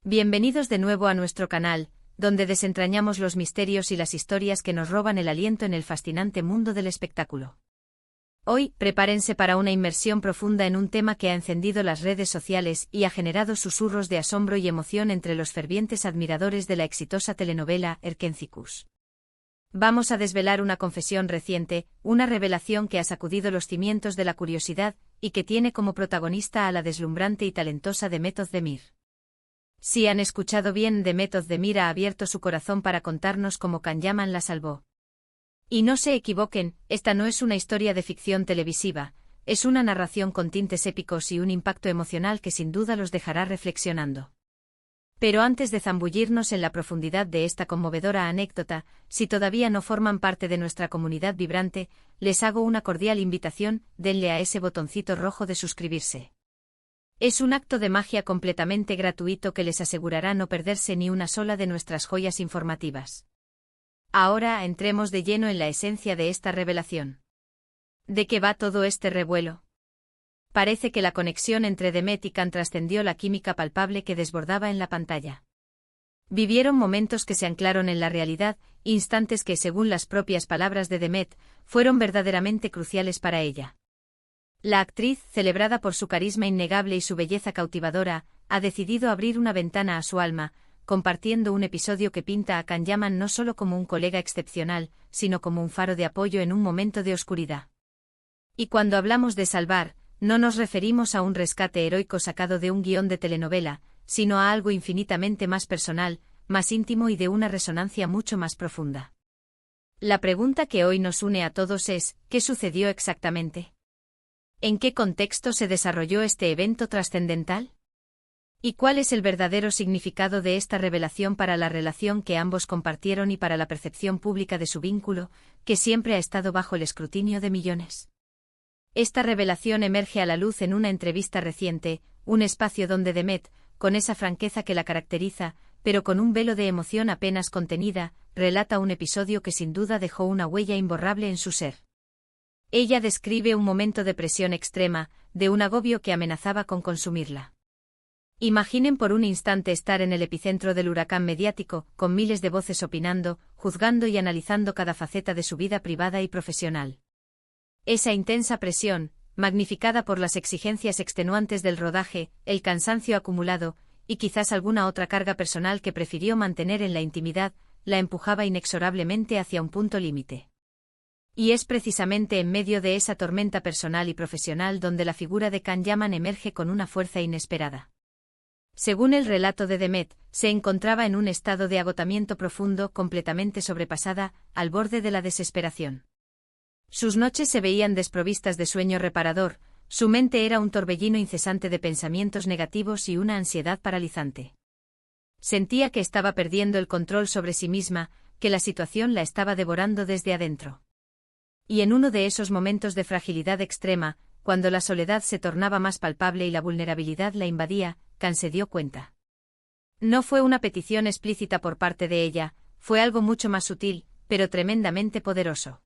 Bienvenidos de nuevo a nuestro canal, donde desentrañamos los misterios y las historias que nos roban el aliento en el fascinante mundo del espectáculo. Hoy, prepárense para una inmersión profunda en un tema que ha encendido las redes sociales y ha generado susurros de asombro y emoción entre los fervientes admiradores de la exitosa telenovela Erkenzicus. Vamos a desvelar una confesión reciente, una revelación que ha sacudido los cimientos de la curiosidad y que tiene como protagonista a la deslumbrante y talentosa Demet Özdemir. Si han escuchado bien, Demet Özdemir ha abierto su corazón para contarnos cómo Can Yaman la salvó. Y no se equivoquen, esta no es una historia de ficción televisiva, es una narración con tintes épicos y un impacto emocional que sin duda los dejará reflexionando. Pero antes de zambullirnos en la profundidad de esta conmovedora anécdota, si todavía no forman parte de nuestra comunidad vibrante, les hago una cordial invitación: denle a ese botoncito rojo de suscribirse. Es un acto de magia completamente gratuito que les asegurará no perderse ni una sola de nuestras joyas informativas. Ahora entremos de lleno en la esencia de esta revelación. ¿De qué va todo este revuelo? Parece que la conexión entre Demet y Can trascendió la química palpable que desbordaba en la pantalla. Vivieron momentos que se anclaron en la realidad, instantes que, según las propias palabras de Demet, fueron verdaderamente cruciales para ella. La actriz, celebrada por su carisma innegable y su belleza cautivadora, ha decidido abrir una ventana a su alma, compartiendo un episodio que pinta a Can Yaman no solo como un colega excepcional, sino como un faro de apoyo en un momento de oscuridad. Y cuando hablamos de salvar, no nos referimos a un rescate heroico sacado de un guión de telenovela, sino a algo infinitamente más personal, más íntimo y de una resonancia mucho más profunda. La pregunta que hoy nos une a todos es: ¿qué sucedió exactamente? ¿En qué contexto se desarrolló este evento trascendental? ¿Y cuál es el verdadero significado de esta revelación para la relación que ambos compartieron y para la percepción pública de su vínculo, que siempre ha estado bajo el escrutinio de millones? Esta revelación emerge a la luz en una entrevista reciente, un espacio donde Demet, con esa franqueza que la caracteriza, pero con un velo de emoción apenas contenida, relata un episodio que sin duda dejó una huella imborrable en su ser. Ella describe un momento de presión extrema, de un agobio que amenazaba con consumirla. Imaginen por un instante estar en el epicentro del huracán mediático, con miles de voces opinando, juzgando y analizando cada faceta de su vida privada y profesional. Esa intensa presión, magnificada por las exigencias extenuantes del rodaje, el cansancio acumulado, y quizás alguna otra carga personal que prefirió mantener en la intimidad, la empujaba inexorablemente hacia un punto límite. Y es precisamente en medio de esa tormenta personal y profesional donde la figura de Can Yaman emerge con una fuerza inesperada. Según el relato de Demet, se encontraba en un estado de agotamiento profundo, completamente sobrepasada, al borde de la desesperación. Sus noches se veían desprovistas de sueño reparador, su mente era un torbellino incesante de pensamientos negativos y una ansiedad paralizante. Sentía que estaba perdiendo el control sobre sí misma, que la situación la estaba devorando desde adentro. Y en uno de esos momentos de fragilidad extrema, cuando la soledad se tornaba más palpable y la vulnerabilidad la invadía, Can se dio cuenta. No fue una petición explícita por parte de ella, fue algo mucho más sutil, pero tremendamente poderoso.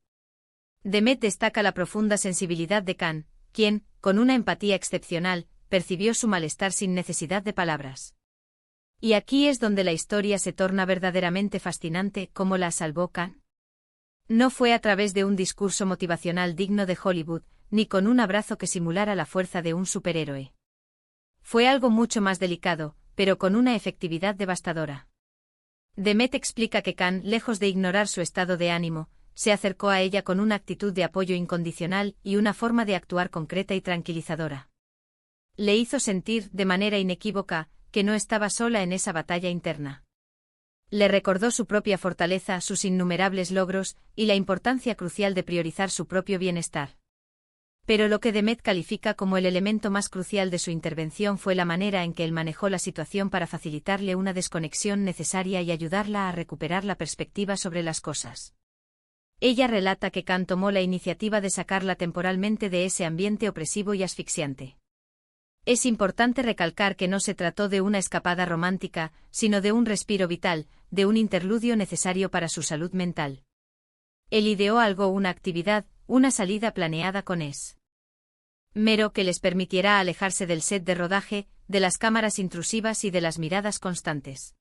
Demet destaca la profunda sensibilidad de Can, quien, con una empatía excepcional, percibió su malestar sin necesidad de palabras. Y aquí es donde la historia se torna verdaderamente fascinante. ¿Cómo la salvó Can? No fue a través de un discurso motivacional digno de Hollywood, ni con un abrazo que simulara la fuerza de un superhéroe. Fue algo mucho más delicado, pero con una efectividad devastadora. Demet explica que Can, lejos de ignorar su estado de ánimo, se acercó a ella con una actitud de apoyo incondicional y una forma de actuar concreta y tranquilizadora. Le hizo sentir, de manera inequívoca, que no estaba sola en esa batalla interna. Le recordó su propia fortaleza, sus innumerables logros, y la importancia crucial de priorizar su propio bienestar. Pero lo que Demet califica como el elemento más crucial de su intervención fue la manera en que él manejó la situación para facilitarle una desconexión necesaria y ayudarla a recuperar la perspectiva sobre las cosas. Ella relata que Can tomó la iniciativa de sacarla temporalmente de ese ambiente opresivo y asfixiante. Es importante recalcar que no se trató de una escapada romántica, sino de un respiro vital, de un interludio necesario para su salud mental. Él ideó una actividad, una salida planeada con Mero que les permitiera alejarse del set de rodaje, de las cámaras intrusivas y de las miradas constantes.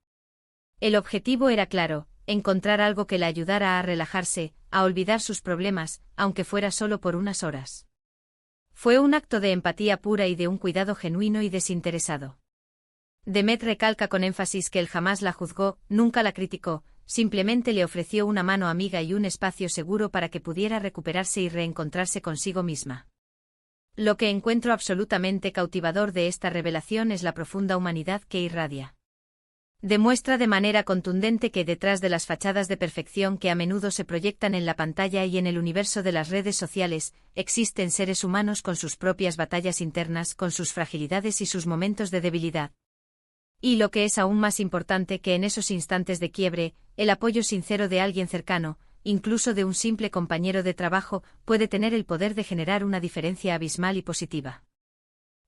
El objetivo era claro: encontrar algo que la ayudara a relajarse, a olvidar sus problemas, aunque fuera solo por unas horas. Fue un acto de empatía pura y de un cuidado genuino y desinteresado. Demet recalca con énfasis que él jamás la juzgó, nunca la criticó, simplemente le ofreció una mano amiga y un espacio seguro para que pudiera recuperarse y reencontrarse consigo misma. Lo que encuentro absolutamente cautivador de esta revelación es la profunda humanidad que irradia. Demuestra de manera contundente que detrás de las fachadas de perfección que a menudo se proyectan en la pantalla y en el universo de las redes sociales, existen seres humanos con sus propias batallas internas, con sus fragilidades y sus momentos de debilidad. Y lo que es aún más importante, que en esos instantes de quiebre, el apoyo sincero de alguien cercano, incluso de un simple compañero de trabajo, puede tener el poder de generar una diferencia abismal y positiva.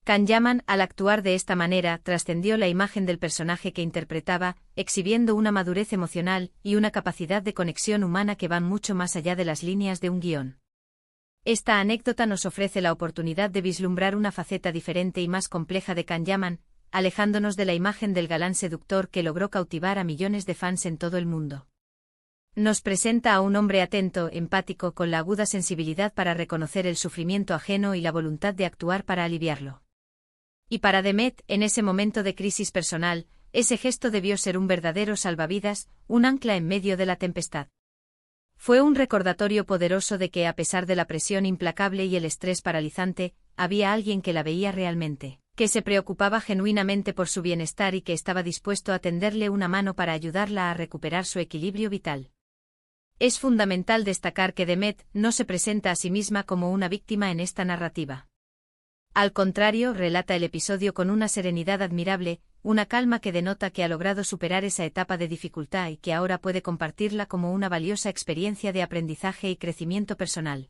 Can Yaman, al actuar de esta manera, trascendió la imagen del personaje que interpretaba, exhibiendo una madurez emocional y una capacidad de conexión humana que van mucho más allá de las líneas de un guión. Esta anécdota nos ofrece la oportunidad de vislumbrar una faceta diferente y más compleja de Can Yaman, alejándonos de la imagen del galán seductor que logró cautivar a millones de fans en todo el mundo. Nos presenta a un hombre atento, empático, con la aguda sensibilidad para reconocer el sufrimiento ajeno y la voluntad de actuar para aliviarlo. Y para Demet, en ese momento de crisis personal, ese gesto debió ser un verdadero salvavidas, un ancla en medio de la tempestad. Fue un recordatorio poderoso de que, a pesar de la presión implacable y el estrés paralizante, había alguien que la veía realmente, que se preocupaba genuinamente por su bienestar y que estaba dispuesto a tenderle una mano para ayudarla a recuperar su equilibrio vital. Es fundamental destacar que Demet no se presenta a sí misma como una víctima en esta narrativa. Al contrario, relata el episodio con una serenidad admirable, una calma que denota que ha logrado superar esa etapa de dificultad y que ahora puede compartirla como una valiosa experiencia de aprendizaje y crecimiento personal.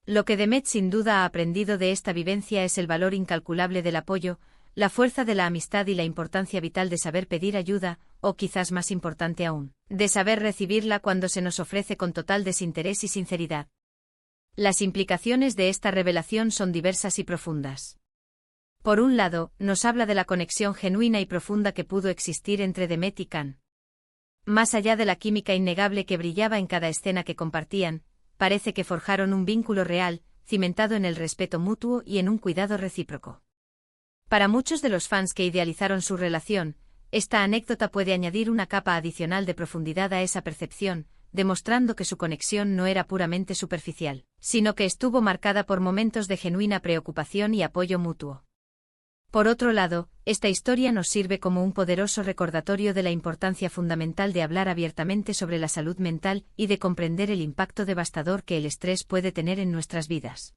Lo que Demet sin duda ha aprendido de esta vivencia es el valor incalculable del apoyo, la fuerza de la amistad y la importancia vital de saber pedir ayuda, o quizás más importante aún, de saber recibirla cuando se nos ofrece con total desinterés y sinceridad. Las implicaciones de esta revelación son diversas y profundas. Por un lado, nos habla de la conexión genuina y profunda que pudo existir entre Demet y Can. Más allá de la química innegable que brillaba en cada escena que compartían, parece que forjaron un vínculo real, cimentado en el respeto mutuo y en un cuidado recíproco. Para muchos de los fans que idealizaron su relación, esta anécdota puede añadir una capa adicional de profundidad a esa percepción, demostrando que su conexión no era puramente superficial, sino que estuvo marcada por momentos de genuina preocupación y apoyo mutuo. Por otro lado, esta historia nos sirve como un poderoso recordatorio de la importancia fundamental de hablar abiertamente sobre la salud mental y de comprender el impacto devastador que el estrés puede tener en nuestras vidas.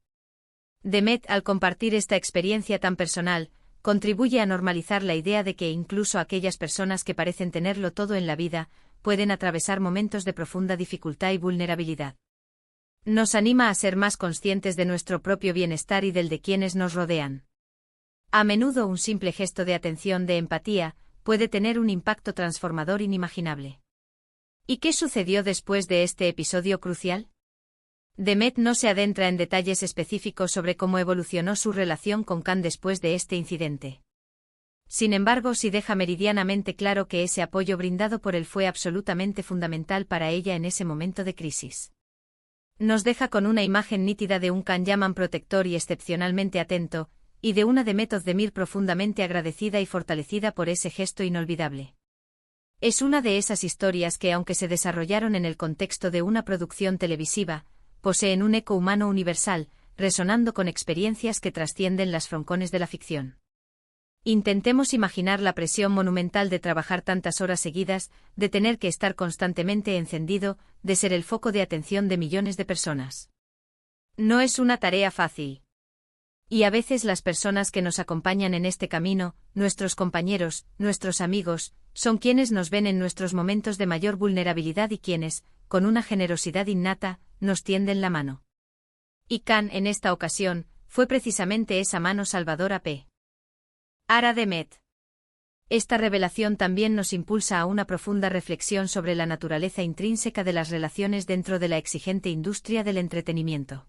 Demet, al compartir esta experiencia tan personal, contribuye a normalizar la idea de que incluso aquellas personas que parecen tenerlo todo en la vida, pueden atravesar momentos de profunda dificultad y vulnerabilidad. Nos anima a ser más conscientes de nuestro propio bienestar y del de quienes nos rodean. A menudo un simple gesto de atención, de empatía, puede tener un impacto transformador inimaginable. ¿Y qué sucedió después de este episodio crucial? Demet no se adentra en detalles específicos sobre cómo evolucionó su relación con Can después de este incidente. Sin embargo, sí deja meridianamente claro que ese apoyo brindado por él fue absolutamente fundamental para ella en ese momento de crisis. Nos deja con una imagen nítida de un Can Yaman protector y excepcionalmente atento, y de una Demet Özdemir profundamente agradecida y fortalecida por ese gesto inolvidable. Es una de esas historias que, aunque se desarrollaron en el contexto de una producción televisiva, poseen un eco humano universal, resonando con experiencias que trascienden las froncones de la ficción. Intentemos imaginar la presión monumental de trabajar tantas horas seguidas, de tener que estar constantemente encendido, de ser el foco de atención de millones de personas. No es una tarea fácil. Y a veces las personas que nos acompañan en este camino, nuestros compañeros, nuestros amigos, son quienes nos ven en nuestros momentos de mayor vulnerabilidad y quienes, con una generosidad innata, nos tienden la mano. Y Can, en esta ocasión, fue precisamente esa mano salvadora para Demet. Esta revelación también nos impulsa a una profunda reflexión sobre la naturaleza intrínseca de las relaciones dentro de la exigente industria del entretenimiento.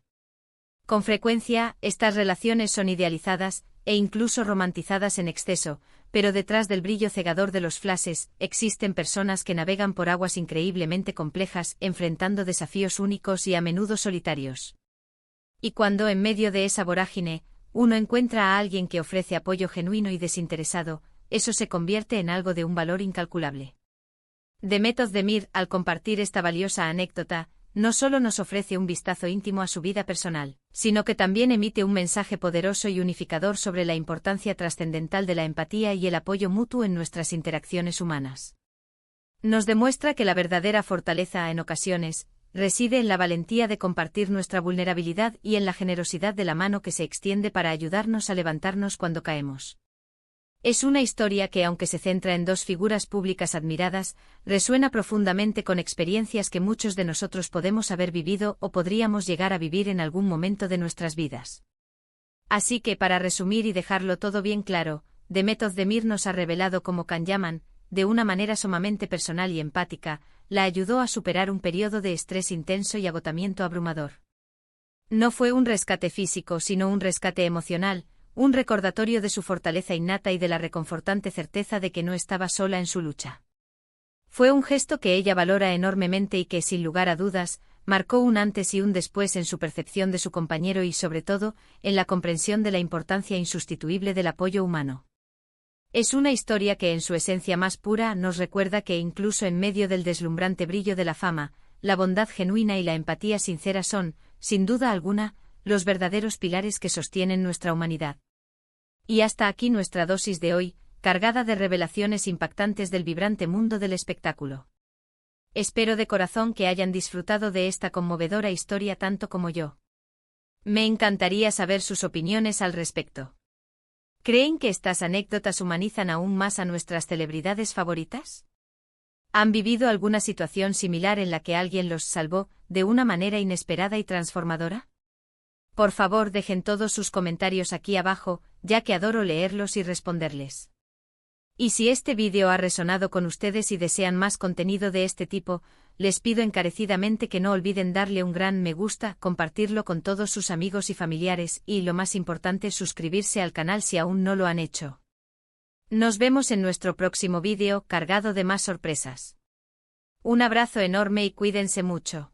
Con frecuencia, estas relaciones son idealizadas, e incluso romantizadas en exceso, pero detrás del brillo cegador de los flashes, existen personas que navegan por aguas increíblemente complejas, enfrentando desafíos únicos y a menudo solitarios. Y cuando en medio de esa vorágine, uno encuentra a alguien que ofrece apoyo genuino y desinteresado, eso se convierte en algo de un valor incalculable. Demet Özdemir, al compartir esta valiosa anécdota, no solo nos ofrece un vistazo íntimo a su vida personal, sino que también emite un mensaje poderoso y unificador sobre la importancia trascendental de la empatía y el apoyo mutuo en nuestras interacciones humanas. Nos demuestra que la verdadera fortaleza, en ocasiones, reside en la valentía de compartir nuestra vulnerabilidad y en la generosidad de la mano que se extiende para ayudarnos a levantarnos cuando caemos. Es una historia que, aunque se centra en dos figuras públicas admiradas, resuena profundamente con experiencias que muchos de nosotros podemos haber vivido o podríamos llegar a vivir en algún momento de nuestras vidas. Así que, para resumir y dejarlo todo bien claro, Demet Özdemir nos ha revelado cómo Can Yaman, de una manera sumamente personal y empática, la ayudó a superar un periodo de estrés intenso y agotamiento abrumador. No fue un rescate físico, sino un rescate emocional, un recordatorio de su fortaleza innata y de la reconfortante certeza de que no estaba sola en su lucha. Fue un gesto que ella valora enormemente y que, sin lugar a dudas, marcó un antes y un después en su percepción de su compañero y, sobre todo, en la comprensión de la importancia insustituible del apoyo humano. Es una historia que, en su esencia más pura, nos recuerda que incluso en medio del deslumbrante brillo de la fama, la bondad genuina y la empatía sincera son, sin duda alguna, los verdaderos pilares que sostienen nuestra humanidad. Y hasta aquí nuestra dosis de hoy, cargada de revelaciones impactantes del vibrante mundo del espectáculo. Espero de corazón que hayan disfrutado de esta conmovedora historia tanto como yo. Me encantaría saber sus opiniones al respecto. ¿Creen que estas anécdotas humanizan aún más a nuestras celebridades favoritas? ¿Han vivido alguna situación similar en la que alguien los salvó de una manera inesperada y transformadora? Por favor, dejen todos sus comentarios aquí abajo, ya que adoro leerlos y responderles. Y si este vídeo ha resonado con ustedes y desean más contenido de este tipo, les pido encarecidamente que no olviden darle un gran me gusta, compartirlo con todos sus amigos y familiares y, lo más importante, suscribirse al canal si aún no lo han hecho. Nos vemos en nuestro próximo vídeo, cargado de más sorpresas. Un abrazo enorme y cuídense mucho.